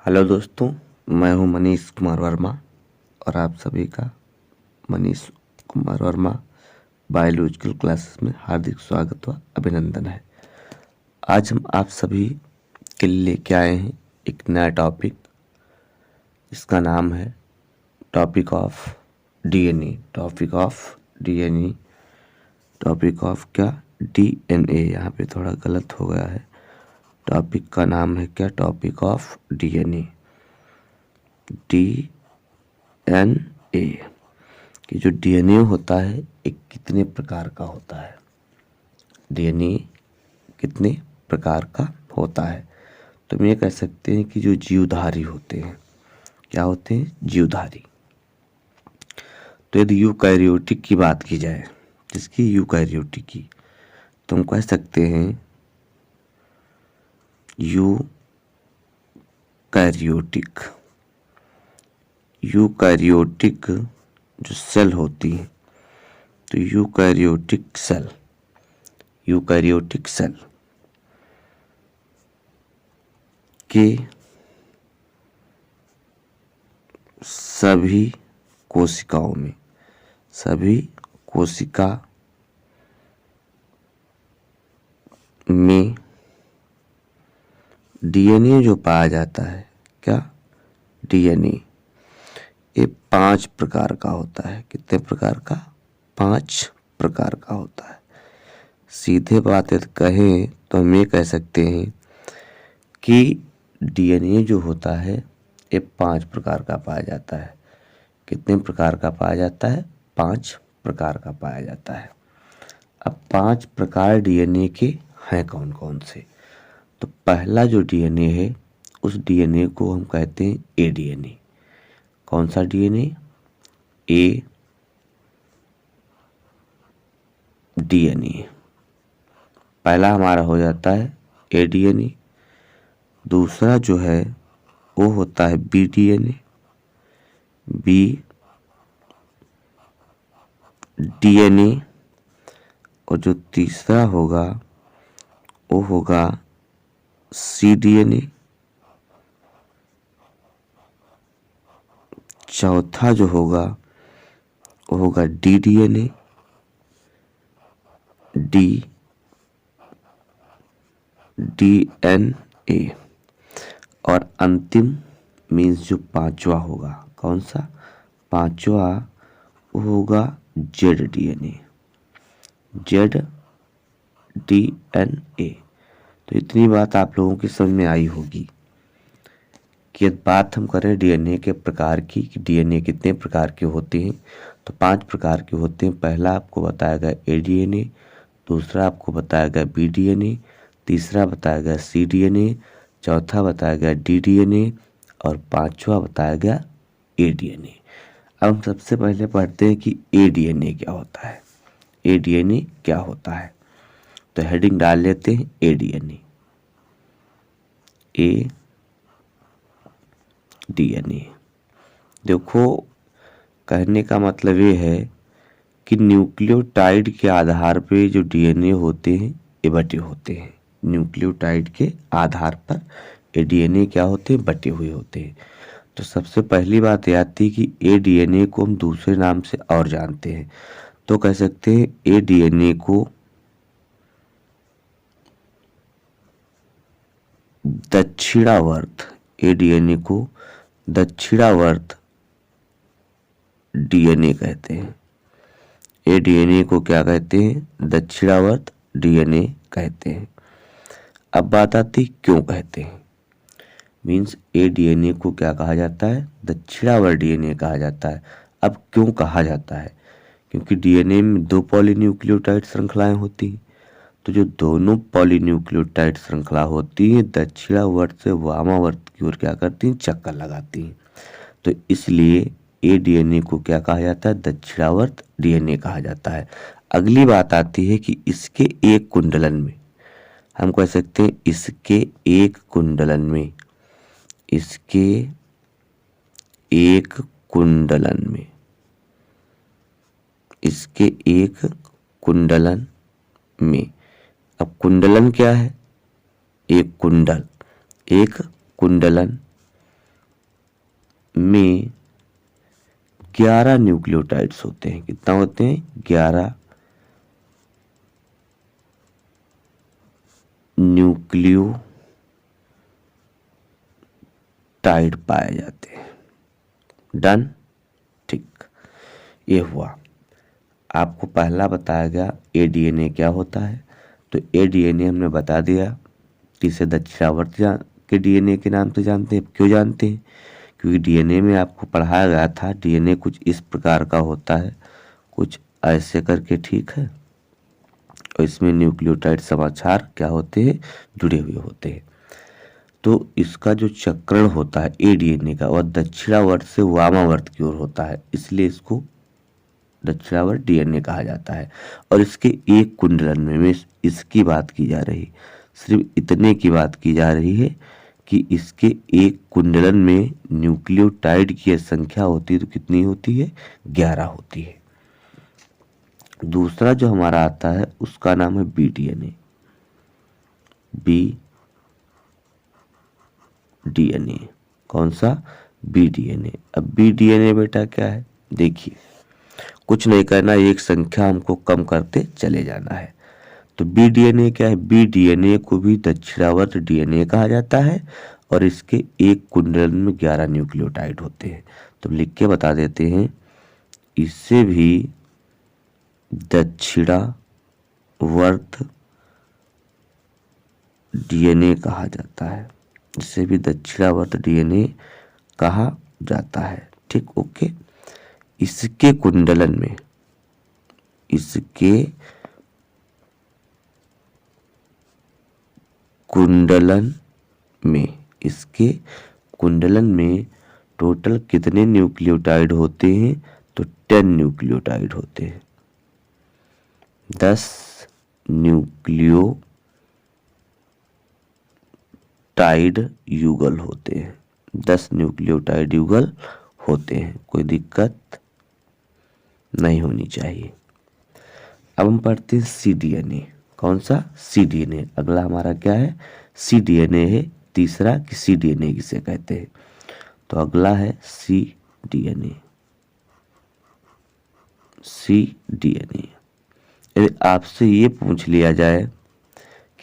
Hello दोस्तों, मैं हूं मनीष कुमार वर्मा और आप सभी का मनीष कुमार वर्मा बायोलॉजिकल क्लासेस में हार्दिक स्वागत व अभिनंदन है। आज हम आप सभी के लिए लेके आए हैं एक नया टॉपिक। इसका नाम है topic of DNA. Topic of क्या? डीएनए। यहाँ पे थोड़ा गलत हो गया है। टॉपिक का नाम है क्या? Topic of DNA. डीएनए कि जो डीएनए होता है एक कितने प्रकार का होता है। डीएनए कितने प्रकार का होता है? तो हम ये कह सकते हैं कि जो जीवधारी होते हैं, क्या होते हैं? जीवधारी। तो यदि यूकैरियोटिक की बात की जाए, जिसकी यूकैरियोटिक की, तो हम कह सकते हैं यूकैरियोटिक जो सेल होती है, तो यूकैरियोटिक सेल के सभी कोशिका में डीएनए जो पाया जाता है, क्या? डीएनए ये 5 प्रकार का होता है। कितने प्रकार का? 5 प्रकार का होता है। सीधे बात यदि कहें तो हम ये कह सकते हैं कि डीएनए जो होता है ये 5 प्रकार का पाया जाता है। कितने प्रकार का पाया जाता है? 5 प्रकार का पाया जाता है। अब 5 प्रकार डीएनए के हैं कौन कौन से? तो पहला जो डीएनए है उस डीएनए को हम कहते हैं ए डीएनए। कौन सा डीएनए? ए डीएनए। पहला हमारा हो जाता है ए डीएनए। दूसरा जो है वो होता है बी डीएनए, बी डीएनए। और जो तीसरा होगा वो होगा सी डीएनए। चौथा जो होगा वो होगा डी डीएनए, डीएनए। और अंतिम मीन्स जो पांचवा होगा, कौन सा? पांचवा होगा जेड डीएनए। तो इतनी बात आप लोगों की समझ में आई होगी कि यदि बात हम करें डीएनए के प्रकार की कि डीएनए कितने प्रकार के होते हैं, तो 5 प्रकार के होते हैं। पहला आपको बताया गया ए डीएनए, दूसरा आपको बताया गया बी डीएनए, तीसरा बताया गया सी डीएनए, चौथा बताया गया डी डीएनए और पांचवा बताया गया ए डीएनए। अब हम सबसे पहले पढ़ते हैं कि ए डीएनए क्या होता है। ए डीएनए क्या होता है? तो हेडिंग डाल लेते हैं ए डीएनए। ए डीएनए देखो, कहने का मतलब ये है कि न्यूक्लियोटाइड के आधार पे जो डीएनए होते हैं ये बटे होते हैं। न्यूक्लियोटाइड के आधार पर ये डीएनए क्या होते हैं? बटे हुए होते हैं। तो सबसे पहली बात ये आती है कि ए डीएनए को हम दूसरे नाम से और जानते हैं। तो कह सकते हैं ए डीएनए को दक्षिणावर्त, ए डीएनए को दक्षिणावर्त डीएनए कहते हैं। ए डीएनए को क्या कहते हैं? दक्षिणावर्त डीएनए कहते हैं। अब बात आती क्यों कहते हैं। मीन्स ए डीएनए को क्या कहा जाता है? दक्षिणावर्त डीएनए कहा जाता है। अब क्यों कहा जाता है? क्योंकि डीएनए में 2 पॉलीन्यूक्लियोटाइड श्रृंखलाएं होती हैं। तो जो दोनों पॉलीन्यूक्लियोटाइड श्रृंखला होती है दक्षिणावर्त से वामावर्त की ओर क्या करती हैं? चक्कर लगाती हैं। तो इसलिए ए डीएनए को क्या कहा जाता है? दक्षिणावर्त डीएनए कहा जाता है। अगली बात आती है कि इसके एक कुंडलन में, हम कह सकते हैं इसके एक कुंडलन में, इसके एक कुंडलन में, इसके एक कुंडलन में। अब कुंडलन क्या है? एक कुंडल, एक कुंडलन में 11 न्यूक्लियोटाइड्स होते हैं। कितना होते हैं? 11 न्यूक्लियोटाइड पाए जाते हैं। डन। ठीक, ये हुआ। आपको पहला बताया गया एडीएनए क्या होता है। तो एडीएनए हमने बता दिया कि इसे दक्षिणावर्त के डीएनए के नाम से जानते हैं। क्यों जानते हैं? क्योंकि डीएनए में आपको पढ़ाया गया था डीएनए कुछ इस प्रकार का होता है, कुछ ऐसे करके, ठीक है। और इसमें न्यूक्लियोटाइड समाचार क्या होते हैं? जुड़े हुए होते हैं। तो इसका जो चक्रण होता है एडीएनए का, वह दक्षिणावर्त से वामावर्त की ओर होता है, इसलिए इसको दक्षिणावर्त डीएनए कहा जाता है। और इसके एक कुंडलन में इसकी बात की जा रही, सिर्फ इतने की बात की जा रही है कि इसके एक कुंडलन में न्यूक्लियोटाइड की संख्या होती है तो कितनी होती है? 11 होती है। दूसरा जो हमारा आता है उसका नाम है बी डीएनए। बी डीएनए कौन सा? B DNA. अब बी डीएनए बेटा क्या है? देखिए, कुछ नहीं करना, एक संख्या हमको कम करते चले जाना है। तो बी डीएनए क्या है? बी डीएनए को भी दक्षिणावर्त डीएनए कहा जाता है और इसके एक कुंडलन में 11 न्यूक्लियोटाइड होते हैं। तो लिख के बता देते हैं, इससे भी दक्षिणावर्त डीएनए कहा जाता है। इसे भी दक्षिणावर्त डीएनए कहा जाता है। ठीक, ओके। इसके कुंडलन में, इसके कुंडलन में, इसके कुंडलन में टोटल कितने न्यूक्लियोटाइड होते हैं? तो 10 न्यूक्लियोटाइड होते हैं। 10 न्यूक्लियोटाइड युगल होते हैं। 10 न्यूक्लियोटाइड युगल होते हैं। कोई दिक्कत नहीं होनी चाहिए। अब हम पढ़ते हैं सी डीएनए। कौन सा? सी डीएनए। अगला हमारा क्या है? सी डीएनए है। तीसरा कि सी डीएनए किसे कहते हैं? तो अगला है सी डीएनए। C DNA. यदि आपसे ये पूछ लिया जाए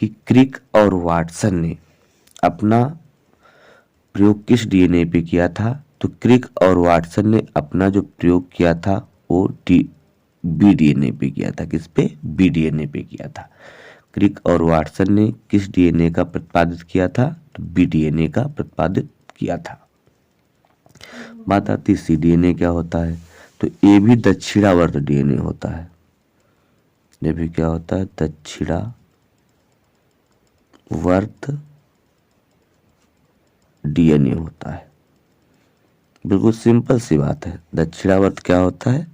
कि क्रिक और वाटसन ने अपना प्रयोग किस डीएनए पे किया था, तो क्रिक और वाटसन ने अपना जो प्रयोग किया था वो बी डीएनए पे किया था। किस पे? बी डीएनए पे किया था। क्रिक और वाटसन ने किस डीएनए का प्रतिपादित किया था? तो बी डीएनए का प्रतिपादित किया था। बात आती सी डीएनए क्या होता है? तो ये भी दक्षिणावर्त डीएनए होता है। ये भी क्या होता है? दक्षिणावर्त डीएनए होता है। बिल्कुल सिंपल सी बात है। दक्षिणावर्त क्या होता है?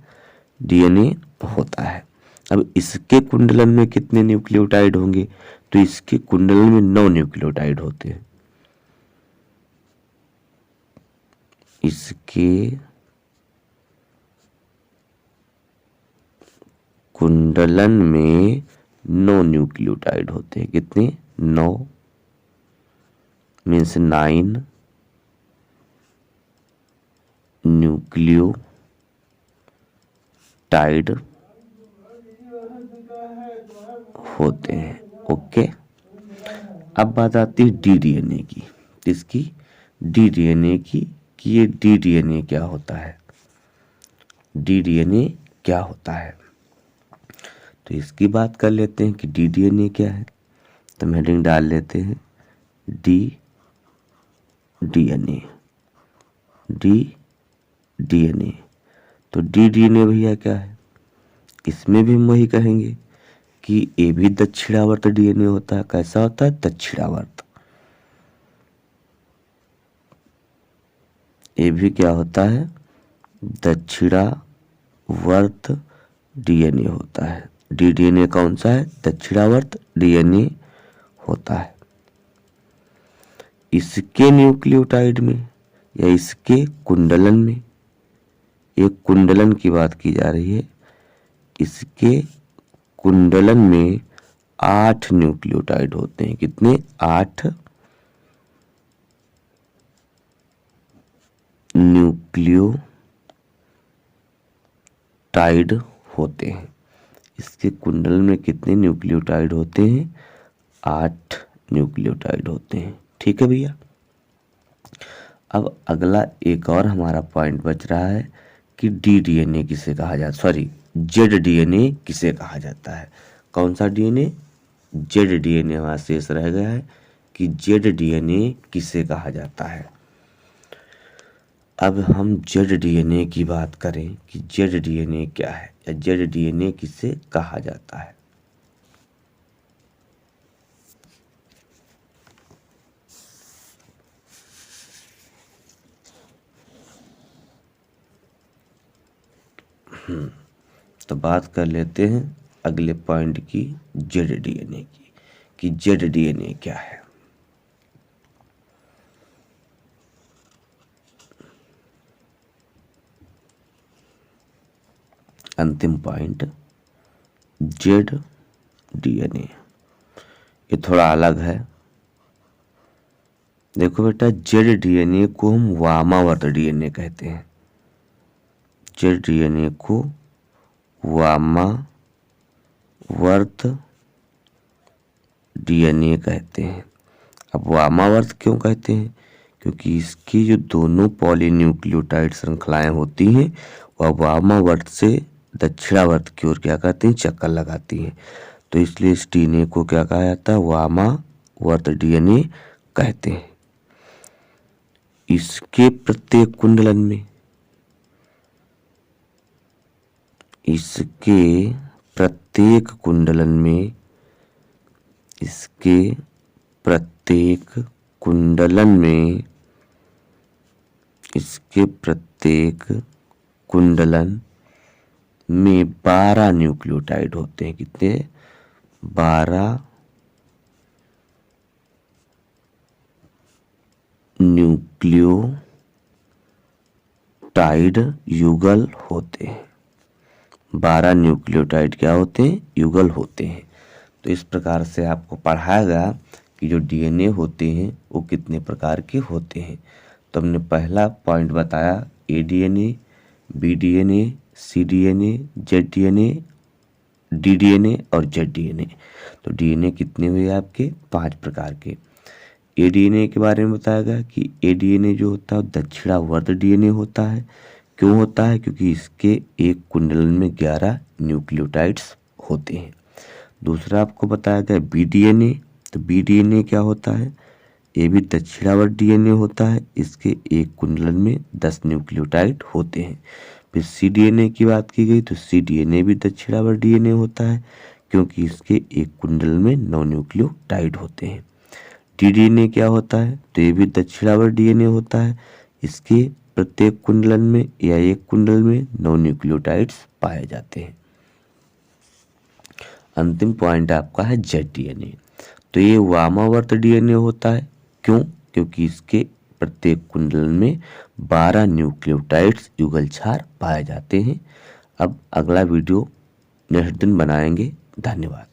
डीएनए होता है। अब इसके कुंडलन में कितने न्यूक्लियोटाइड होंगे? तो इसके कुंडलन में 9 न्यूक्लियोटाइड होते हैं। इसके कुंडलन में 9 न्यूक्लियोटाइड होते हैं। कितने? 9 मीन्स 9 न्यूक्लियोटाइड होते हैं। ओके। अब बात आती है डी डीएनए की। किसकी? डी डीएनए की। कि ये डी डीएनए क्या होता है? डी डीएनए क्या होता है? तो इसकी बात कर लेते हैं कि डी डीएनए क्या है। तो हम हेडिंग डाल लेते हैं डी डीएनए। D DNA. तो डी डीएनए भैया क्या है? इसमें भी हम वही कहेंगे कि ये भी दक्षिणावर्त डीएनए होता है। कैसा होता है? दक्षिणावर्त। ये भी क्या होता है? दक्षिणावर्त डीएनए होता है। डी डीएनए कौन सा है? दक्षिणावर्त डीएनए होता है। इसके न्यूक्लियोटाइड में या इसके कुंडलन में, एक कुंडलन की बात की जा रही है, इसके कुंडलन में 8 न्यूक्लियोटाइड होते हैं। कितने? 8 न्यूक्लियोटाइड होते हैं। इसके कुंडल में कितने न्यूक्लियोटाइड होते हैं? 8 न्यूक्लियोटाइड होते हैं। ठीक है भैया। अब अगला एक और हमारा पॉइंट बच रहा है कि डीडीएनए किसे कहा जाता है, सॉरी जेड डीएनए किसे कहा जाता है। कौन सा डीएनए? जेड डीएनए हमारा शेष रह गया है कि जेड डीएनए किसे कहा जाता है। अब हम जेड डीएनए की बात करें कि जेड डीएनए क्या है या जेड डीएनए किसे कहा जाता है। तो बात कर लेते हैं अगले पॉइंट की, जेड डीएनए की, कि जेड डीएनए क्या है। अंतिम पॉइंट जेड डीएनए, ये थोड़ा अलग है। देखो बेटा, जेड डीएनए को हम वामावर्त डीएनए कहते हैं। जेड डीएनए को वामावर्त डीएनए कहते हैं। अब वामावर्त क्यों कहते हैं? क्योंकि इसकी जो दोनों पॉलीन्यूक्लियोटाइड श्रृंखलाएं होती हैं वह वामावर्त से दक्षिणावर्त की ओर क्या करती हैं? चक्कर लगाती हैं। तो इसलिए इस डीएनए को क्या कहा जाता है? वामावर्त डीएनए कहते हैं। इसके प्रत्येक कुंडलन में इसके प्रत्येक कुंडलन में इसके प्रत्येक कुंडलन में इसके प्रत्येक कुंडलन में 12 न्यूक्लियोटाइड होते हैं। कितने? 12 न्यूक्लियोटाइड युगल होते हैं। 12 न्यूक्लियोटाइड क्या होते हैं? युगल होते हैं। तो इस प्रकार से आपको पढ़ाया गया कि जो डीएनए होते हैं वो कितने प्रकार के होते हैं। तो हमने पहला पॉइंट बताया A DNA, B DNA, C DNA, Z DNA, D DNA और जेड डीएनए। तो डीएनए कितने हुए आपके? 5 प्रकार के। ए डीएनए के बारे में बताया गया कि ए डीएनए जो होता है दक्षिणावर्त डीएनए होता है। क्यों होता है? क्योंकि इसके एक कुंडलन में 11 न्यूक्लियोटाइड्स होते हैं। दूसरा आपको बताया गया बी डीएनए। तो बी डीएनए क्या होता है? ये भी दक्षिणावर्त डीएनए होता है। इसके एक कुंडलन में 10 न्यूक्लियोटाइड होते हैं। फिर सी डीएनए की बात की गई तो सी डीएनए भी दक्षिणावर्त डीएनए होता है क्योंकि इसके एक कुंडल में 9 न्यूक्लियोटाइड होते हैं। डी डीएनए क्या होता है? तो ये भी दक्षिणावर्त डीएनए होता है। इसके प्रत्येक कुंडलन में या एक कुंडल में 9 न्यूक्लियोटाइड्स पाए जाते हैं। अंतिम पॉइंट आपका है जेड डीएनए। तो ये वामावर्त डीएनए होता है। क्यों? क्योंकि इसके प्रत्येक कुंडलन में 12 न्यूक्लियोटाइड्स युगलक्षार पाए जाते हैं। अब अगला वीडियो नेक्स्ट दिन बनाएंगे। धन्यवाद।